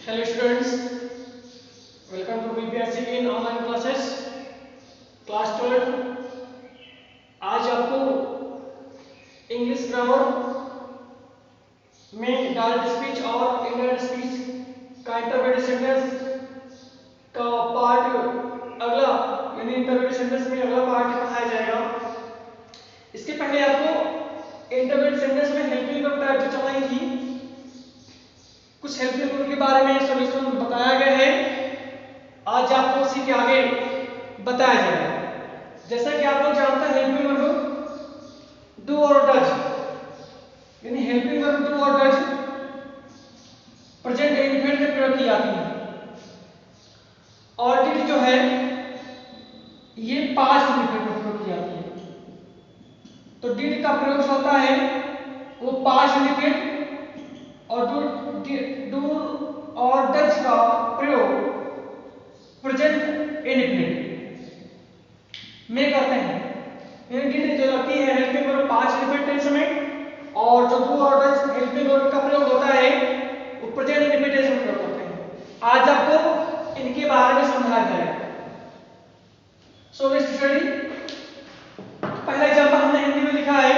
Hello students, welcome to BPSC in online classes class 12। आज आपको English grammar में direct speech और indirect speech का इंटरप्रेटेड सेंटेंस का पार्ट अगला यानी इंटरप्रेटेड सेंटेंस में अगला पार्ट पढ़ाया जाएगा। इसके पहले आपको इंटरप्रेटेड सेंटेंस में हेल्पिंग वर्ब टाइप जो चलाई थी कुछ हेल्पिंग वर्ब के बारे में सॉल्यूशन बताया गया है। आज आपको उसी के आगे बताया जाएगा। जैसा कि आप लोग जानते हैं हेल्पिंग वर्ब डू और डज, यानी हेल्पिंग वर्ब डू और डज प्रेजेंट इंडेफिनिट में प्रयोग की जाती है और डिड जो है ये पास्ट इंडेफिनिट में प्रयोग की जाती है। तो डिड का प्रयोग होता है वो पास्ट इंडेफिनिट और डू और डज का प्रयोग प्रेजेंट इंडेफिनिट में करते हैं। डिड जो लगती है helping verb past indefinite tense में और जो डू और डज हेल्पिंग वर्ब का प्रयोग होता है वो प्रेजेंट इंडेफिनिट टेंस में प्रयोग होते हैं। आज आपको इनके बारे में समझाया जाएगा। So let's study. पहला एग्जांपल हमने हिंदी में लिखा है,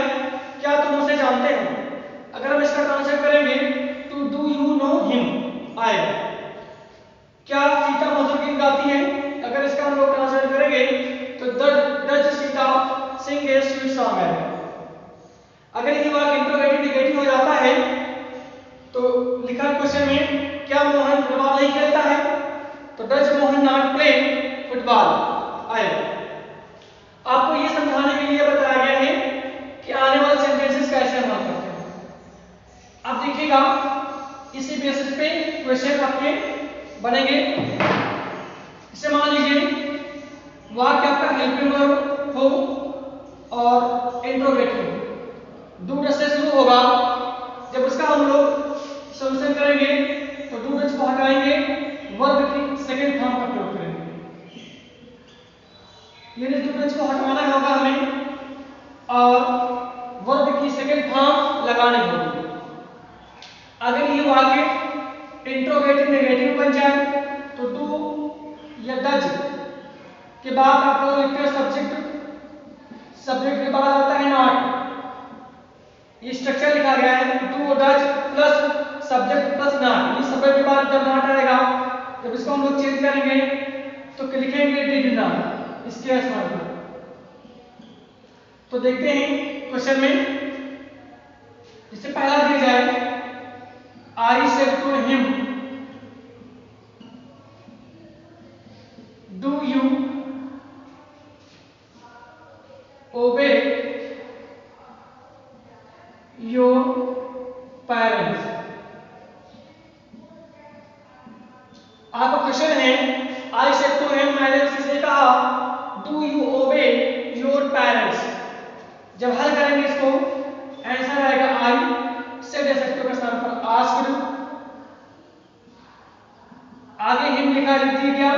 क्या तुम उसे जानते हो? अगर हम इसका ट्रांसलेट करेंगे तो डू यू नो हिम आएगा। क्या सीता मधुर गीत गाती है? अगर इसका हम लोग ट्रांसलेट करेंगे तो does Sita sing a sweet song आएगा। अगर ये वाक्य इंट्रोगेटिव नेगेटिव हो जाता है तो लिखा क्वेश्चन में क्या मोहन फुटबॉल नहीं खेलता है? तो does Mohan not play football आएगा। आपको ये समझाने के लिए बताया गया है कि आने वाले सेंटेंसेस कैसे अमल करते हैं। अब देखिएगा इसी बेसिस पे क्वेश्चन आपके बनेंगे। इसे मान लीजिए वाक्य आपका हेल्पिंग वर्ब हो और इंट्रोगेटिव डू डज से शुरू होगा। जब उसका हम लोग सॉल्यूशन करेंगे तो डू डज को हटाएंगे, वर्ब की सेकंड फॉर्म का प्रयोग करेंगे। यानी डू डज को हटाना होगा हमें और वर्ब की सेकंड फॉर्म लगानी होगी। अगर ये वाक्य इंट्रोगेटिव नेगेटिव बन जाए तो डू या डज के बाद आप लोग लिखते हैं सब्जेक्ट, सब्जेक्ट के बाद आता है नॉट। ये स्ट्रक्चर लिखा गया है do does plus subject plus not. ये सब्जेक्ट के बाद जब नॉट आएगा जब इसको हम लोग चेंज करेंगे तो लिखेंगे डिड नॉट इसके स्थान पर। तो देखते हैं क्वेश्चन में जिससे पहला दिया जाए I said to him do you obey your parents. आपका क्वेश्चन है आई सेड टू हिम, मैंने उससे कहा do you obey your parents. जब हल करेंगे इसको आंसर आएगा आई सेड सेड टू के स्थान पर आस्क्ड। आगे हिम लिखा लिखिए क्या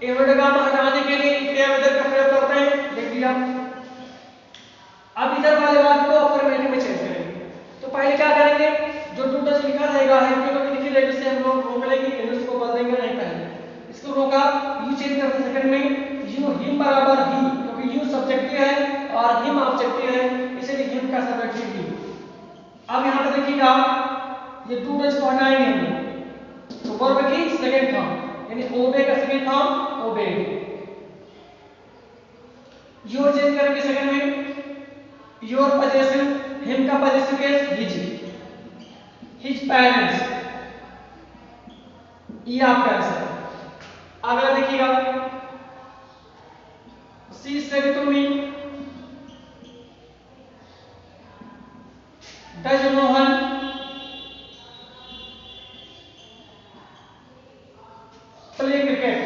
एवडगाम हटाने के लिए क्रियापद का प्रयोग करते हैं, लिख दिया। अब इधर वाले वाक्य को अफर्मेटिव में चेंज करेंगे। तो पहले क्या करेंगे जो डू डज लिखा रहेगा है कि लोग लिखी रहेगी इससे हम लोग रोक लेंगे, इसको बदल देंगे नहीं। पहले इसको रोका यू चेंज करते सेकंड में यू हिम बराबर ही, क्योंकि यू सब्जेक्टिव है और हिम ऑब्जेक्टिव है इसलिए हिम का सब्जेक्टिव ही। अब यहां पे देखिएगा ये डू डज को हटाएंगे हम तो वर्ब की सेकंड फॉर्म यानी ओबे का second form obeyed. Your change करेंगे सेकंड में योर पजेसिव, हिम का पजेसिव केस हिज पेरेंट्स। ये आपका आंसर है। अगला देखिएगा she said to me does Mohan play cricket.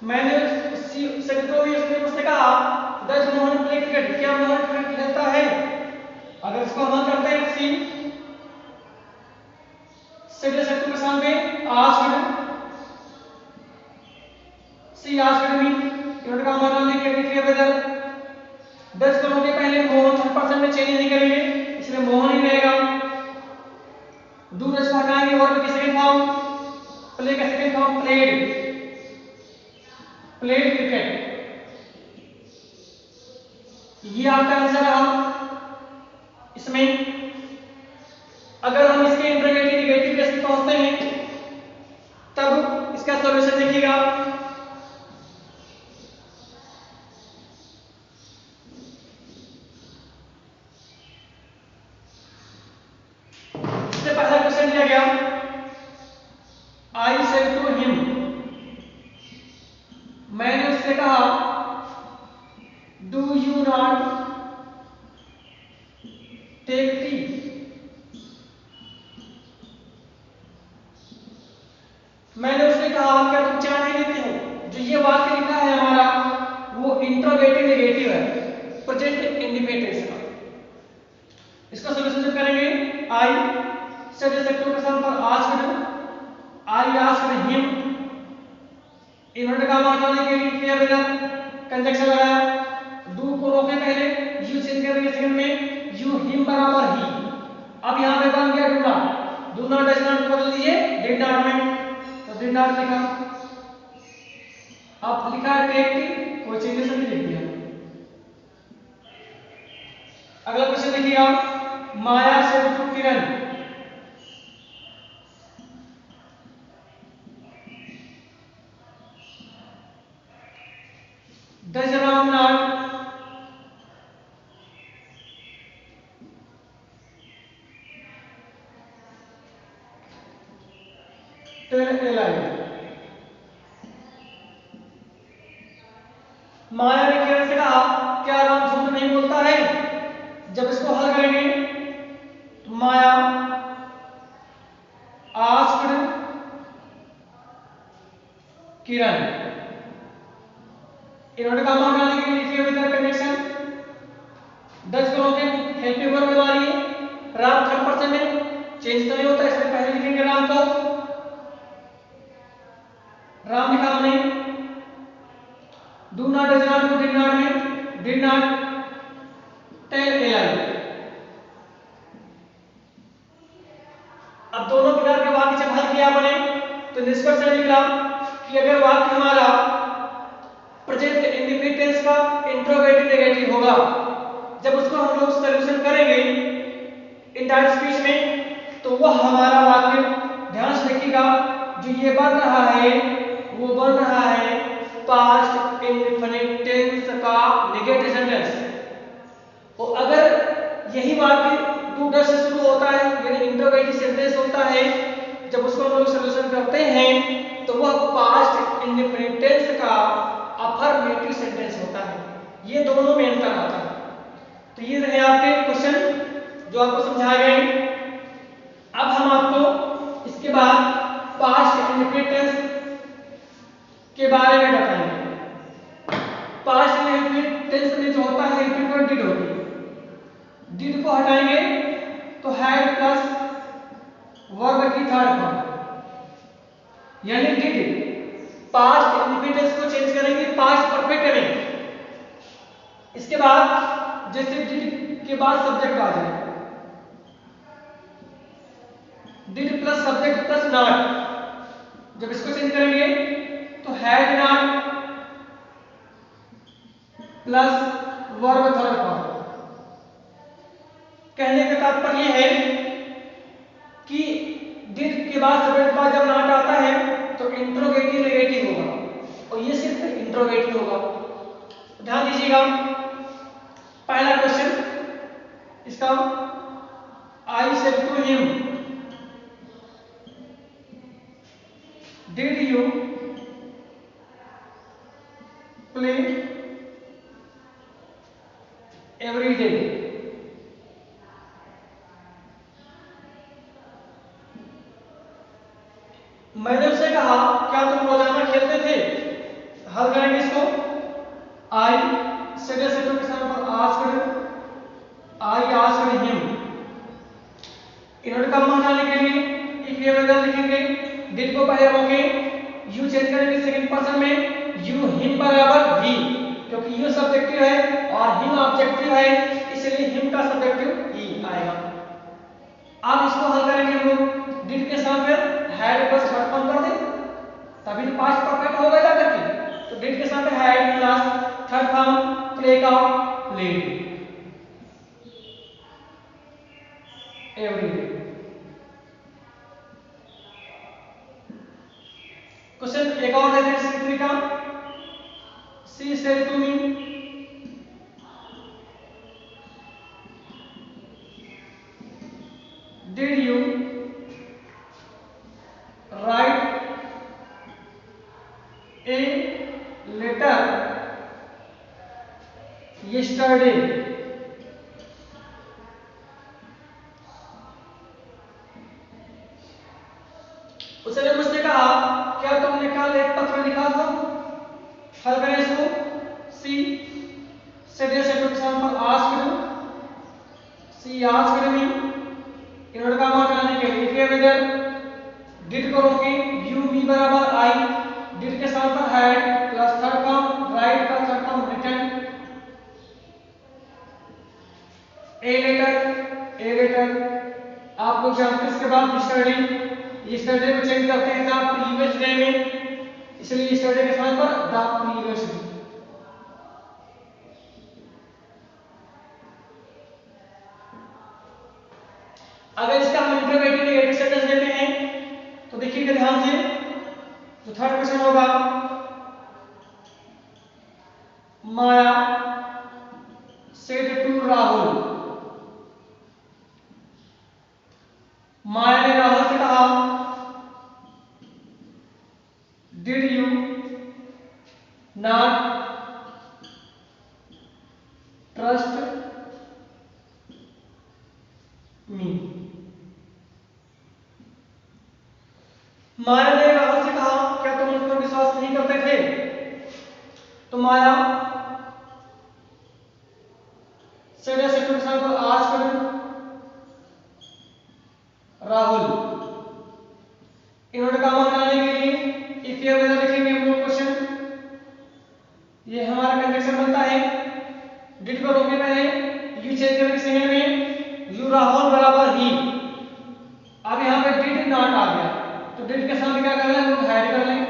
मैंने सेक्रेटरी उसने कहा डज मोहन प्ले क्रिकेट, क्या मोहन क्रिकेट खेलता है? अगर इसको हम करते हैं सी सेक्रेटरी के सामने आस्क्ड, सी आस्क्ड मी, इनका मतलब लिखेंगे क्रियापद 10 करोगे पहले मोहन 100% में चेंज नहीं करेंगे, इसलिए मोहन ही रहेगा। डू डज को हटाएंगे वर्ब की सेकंड फॉर्म, प्ले का second form played, played cricket. ये आपका आंसर रहा। इसमें अगर हम इसके इंटरोगेटिव नेगेटिव केस पे पहुंचते हैं तब इसका सॉल्यूशन देखिएगा। इससे पहला क्वेश्चन दिया गया, आई सेड टू हिम, मैंने उससे कहा, do you not take tea, मैंने उससे कहा क्या तुम चाय नहीं लेते हो। जो ये वाक्य लिखा है हमारा वो इंट्रोगेटिव नेगेटिव है, प्रेजेंट इंडिपेंडेंस का। इसका सॉल्यूशन जब करेंगे, आई सेड दे सकते हो के साथ पर आस्क्ड, आई आस्क्ड हिम, इन्होंने कहा हटाने के लिए क्रिया विधान कंजक्शन लगाया, डू को रोके पहले, यू चेंज करेंगे सेकंड में, यू हिम बराबर ही। अब यहां पे बन गया डू नॉट डज नॉट बदल दीजिए डिड नॉट में, तो डिड नॉट लिखा। अब लिखा है टेक टी, कोई चेंजेस नहीं लिख दिया। अगला क्वेश्चन देखिए आप, Maya said to Kiran, does Ram not tell a lie, Maya ने किरण से कहा क्या राम झूठ नहीं बोलता है। जब इसको हल करेंगे तो माया आस्क्ड किरण, इन्होंने कहा हटाने के लिए लिखिए विद कनेक्शन, डज करोगे हेल्पिंग वर्ब लगा लिए, राम 3% में चेंज तो नहीं होता इसलिए पहले लिखेंगे राम को, राम लिखा हमने, डू नॉट डज नॉट को डिड नॉट में, डिड नॉट टेल ए लाई। अब दोनों प्रकार के वाक्य जब हल किया आपने तो निष्कर्ष निकला कि अगर वाक्य हमारा प्रेजेंट इंडिपेंडेंस का इंट्रोगेटिव नेगेटिव होगा, जब उसको हम लोग सॉल्यूशन करेंगे इनडायरेक्ट स्पीच में तो वह हमारा वाक्य, ध्यान से देखिएगा, जो ये बन रहा है वो बन रहा है पास्ट इंडेफिनिट टेंस का नेगेटिव सेंटेंस। तो अगर यही वाक्य टू डज से शुरू होता है यानी इंट्रोगेटिव सेंटेंस होता है, जब उसको हम लोग सॉल्यूशन करते हैं तो वह पास्ट इंडेफिनिट टेंस का अफर्मेटिव सेंटेंस होता है। ये दोनों में अंतर आता है। तो ये रहे आपके क्वेश्चन जो आपको समझाए गए। अब हम आपको इसके बाद पास्ट इंडेफिनिट टेंस के बारे में बताएंगे। पास्ट इंडेफिनिट टेंस में जो होता है हेल्पिंग वर्ब डिड होती है, डिड को हटाएंगे तो हैड प्लस वर्ब की थर्ड फॉर्म यानी डिड, पास्ट इंडेफिनिट को चेंज करेंगे पास्ट परफेक्ट में। इसके बाद जैसे डिड के बाद सब्जेक्ट आ जाए, did plus subject plus not, जब इसको चेंज करेंगे तो had not plus verb third form. कहने का तात्पर्य है कि डिड के बाद सब्जेक्ट के बाद जब नॉट आता है तो इंट्रोगेटिव नेगेटिव होगा और ये सिर्फ इंट्रोगेटिव होगा। ध्यान दीजिएगा, पहला क्वेश्चन इसका, I said to him, did you play every day. मैंने उससे कहा क्या तुम रोजाना खेलते थे। हल करेंगे इसको, आई सेड के साथ पर आस्क्ड, आई आस्क्ड हिम, इन्होंने कहा हटाने के लिए एक क्रिया लिखेंगे, डिड को पहले रोके, यू चेंज करेंगे सेकंड पर्सन में, यू हिम बराबर ही, क्योंकि यू सब्जेक्टिव है और हिम ऑब्जेक्टिव है, इसलिए हिम का सब्जेक्टिव ही आएगा। अब इसको हल करेंगे हम लोग, डिड के साथ फिर हैड प्लस थर्ड फॉर्म कर दें, तभी तो पास्ट परफेक्ट हो गया करके। तो डिड के साथ had plus third form play का प्लेड एवरी डे। क्वेश्चन एक और देते हैं सी3 का। She said to me, did you write a letter yesterday? उसने मुझसे कहा क्या तुमने कल एक पत्र लिखा था? हल करें इसको। She said example asked, she asked me, इन्होंने कहा हटाने के लिए क्या वेदर डिड करोगे यू बी बराबर आई, डिड के साथ had plus third form right का third form return, a letter आप लोग जानते हैं। इसके बाद यस्टरडे को चेंज करते हैं द प्रीवियस डे में, इसलिए यस्टरडे के स्थान पर द प्रीवियस डे। अगर इसका हम इंटरोगेटिव नेगेटिव सेंटेंस देते हैं तो देखिएगा ध्यान से, जो थर्ड क्वेश्चन होगा, माया सेड टू राहुल, माया ने राहुल से कहा did you not trust me, Maya ने राहुल से कहा क्या तुम मुझ पर विश्वास नहीं करते थे? तो माया सेड एग्जांपल आस्क्ड राहुल, इन्होंने कहा हटाने के लिए इफ ये वेदर लिखेंगे हम लोग क्वेश्चन, ये हमारा कंडीशन बनता है डिड को रोके पहले यू चेंज करेंगे सेकंड में यू राहुल बराबर ही। अब यहाँ पे डिड नॉट आ गया तो डिड के साथ क्या करना है, हम लोग हाइड कर लें,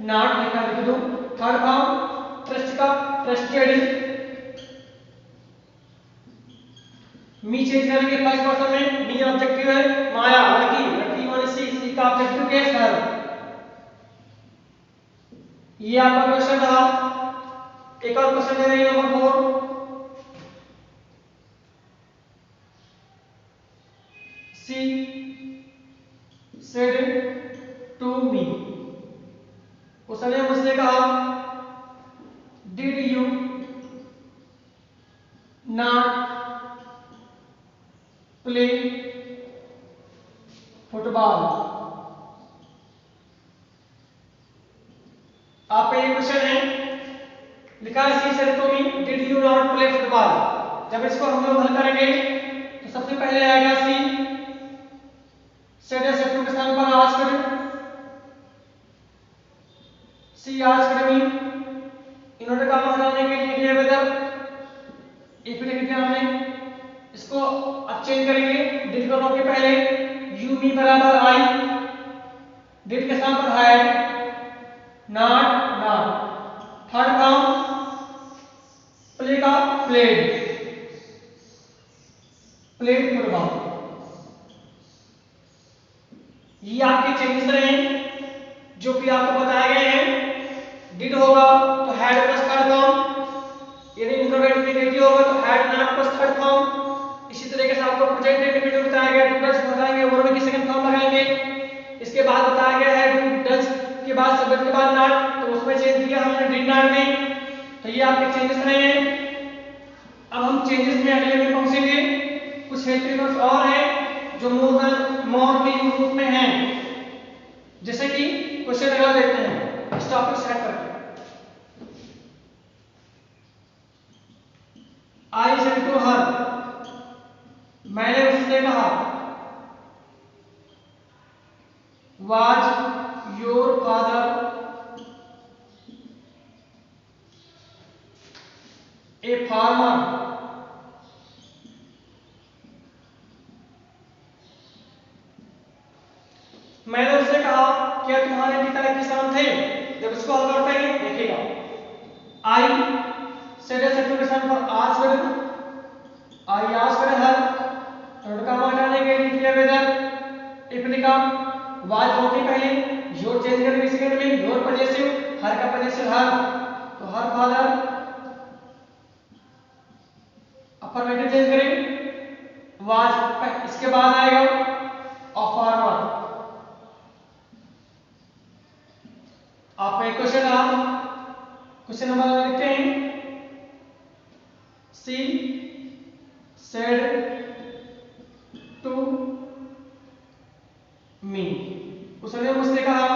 नॉट लिख दो, थर्ड फॉर्म ट्रस्ट का ट्रस्टेड, मी चेंज करेंगे फर्स्ट पर्सन में, मी ऑब्जेक्टिव है, माया लड़की, लड़की माने सी का ऑब्जेक्टिव क्या है सर। ये आपका क्वेश्चन रहा। एक और क्वेश्चन दे रहे हैं number 4, she said to me, उसने मुझसे कहा did you not play football. आपका ये क्वेश्चन है, लिखा है she said to me did you not play football. जब इसको हम लोग हल करेंगे तो सबसे पहले आएगा सी सेड के स्थान पर आस्क्ड, सी आस्क्ड मी, इन्होंने कहा हटाने के लिए वेदर इफ लिख दिया हमने, इसको अब चेंज करेंगे डिड को रोके पहले यू मी बराबर आई, डिड के स्थान पर had not third form play का प्लेड फुटबॉल। ये आपके चेंजेस रहे जो कि आपको बताए गए हैं। डिड होगा तो हैड प्लस थर्ड फॉर्म, यदि इंटरोगेटिव नेगेटिव होगा तो had not plus third form. इसी तरीके से आपको प्रेजेंट इंडिपेंडेंट बताया गया, डू डज बताएंगे, वर्ब की सेकंड फॉर्म लगाएंगे। इसके बाद बताया गया है डू डज के बाद सब्जेक्ट के बाद नॉट, तो उसमें चेंज किया हमने डिड नॉट में। तो ये आपके चेंजेस रहे हैं। अब हम चेंजेस में अगले में पहुंचेंगे। कुछ हेल्पिंग और हैं जो मोर के यूज में हैं, जैसे कि क्वेश्चन अगला देखते हैं इस टॉपिक से हट करके। आई सेड टू हर, मैंने उससे कहा was your father a farmer, मैंने उससे कहा क्या तुम्हारे पिता किसान थे? जब इसको हल करते हैं देखिएगा, I said a situation for asked, I asked her, का हटाने के लिए किया वेदर, इफ लिखा, वाज होके पहले, योर चेंज करेंगे सेकंड में, योर पजेसिव, हर का पजेसिव हर, तो हर फादर, अफर्मेटिव चेंज करेंगे, वाज इसके बाद आएगा ऑफ फार्मर। आप एक क्वेश्चन नंबर लिखते हैं, सी सेड टू मी, उसने मुझसे कहा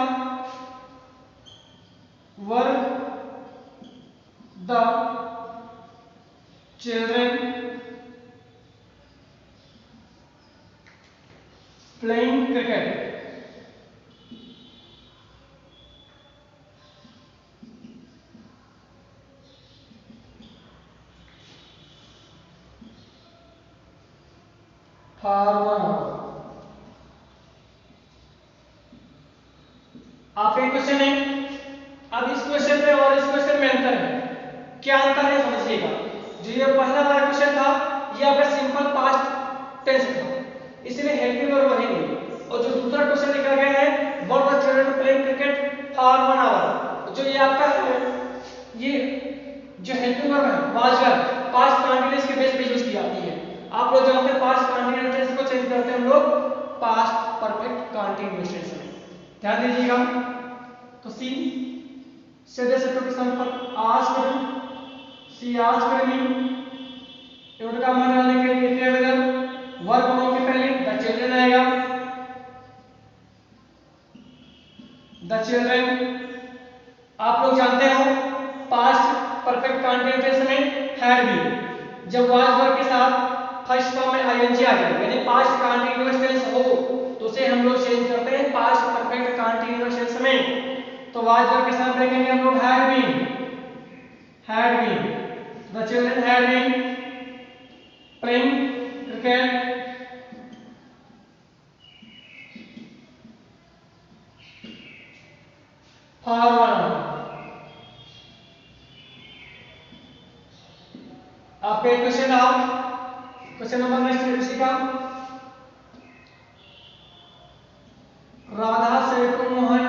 वर the children playing cricket, farmer. आप एक क्वेश्चन है, अब इस क्वेश्चन में और इस क्वेश्चन में अंतर है, क्या अंतर है समझिएगा। जो ये पहला वाला क्वेश्चन था ये आपका सिंपल पास्ट टेंस था, इसलिए हेल्पिंग वर्ब वही नहीं, और जो दूसरा क्वेश्चन निकल गया है were the children playing cricket for 1 hour, जो ये आपका ये जो हेल्पिंग वर्ब है वाज वर्ब पास्ट कंटीन्यूअस के बेस पे यूज की जाती है। आप लोग जानते हैं पास्ट कंटीन्यूअस टेंस को चेंज करते हैं हम लोग पास्ट परफेक्ट कंटीन्यूअस टेंस में, ध्यान दीजिएगा। तो she said a situation for asked, she asked me, इनका मान डालने के लिए क्या वेदर, वर्ब होने के पहले द चिल्ड्रन आएगा, द चिल्ड्रन। आप लोग जानते हो पास्ट परफेक्ट कंटीन्यूअस टेंस में हैड बीन, जब वाज वर्ब के साथ फर्स्ट फॉर्म में आईएनजी आ जाए यानी पास्ट कंटीन्यूअस टेंस हो तो उसे हम लोग चेंज करते हैं पास्ट परफेक्ट कंटीन्यूअस टेंस में। तो वाज वर्ब के साथ देखेंगे हम लोग had been, the children had been playing cricket for 1 hour. आपका एक क्वेश्चन आओ, क्वेश्चन नंबर नेक्स्ट इसी का, Radha said to Mohan,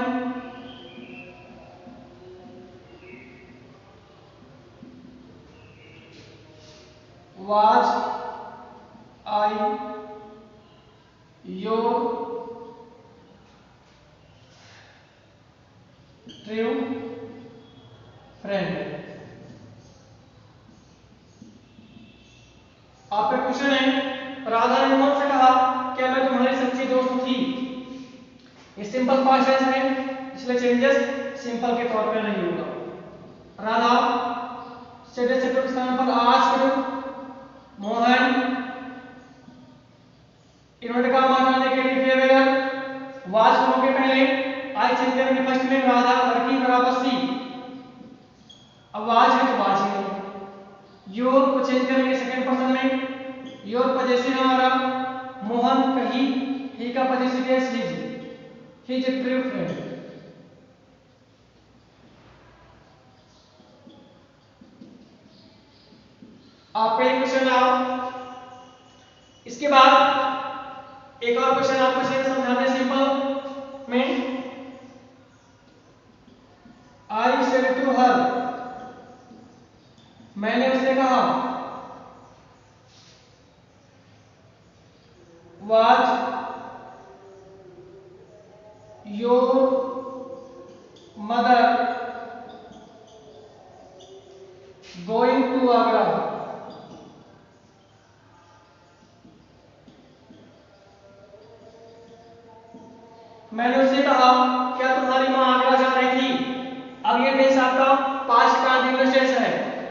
was I your true friend. आपका क्वेश्चन है राधा ने मोहन से कहा क्या मैं तुम्हारी सच्ची दोस्त थी, ये सिंपल पास्ट टेंस है इसलिए चेंजेस सिंपल के तौर पे नहीं होगा। Radha said a situation for asked Mohan, इन्होंने कहा मान डालने के लिए किया वेदर, वाज होने के पहले आई चेंज करेंगे फर्स्ट में राधा लड़की बराबर सी, अब वाज है तो वाज है, योर को चेंज करेंगे सेकंड पर्सन में, योर पजेसिव हमारा मोहन कही, ही का पजेसिव है हिज ट्रू फ्रेंड। आप पे क्वेश्चन आओ, इसके बाद एक और क्वेश्चन आपको समझाते हैं सिंपल में, आई सेड टू हर, मैंने उससे कहा, was your mother going to Agra, मैंने उससे कहा क्या तुम्हारी मां आगरा जा रही थी। अब ये टेंस आपका पास्ट कंटीन्यूअस टेंस है,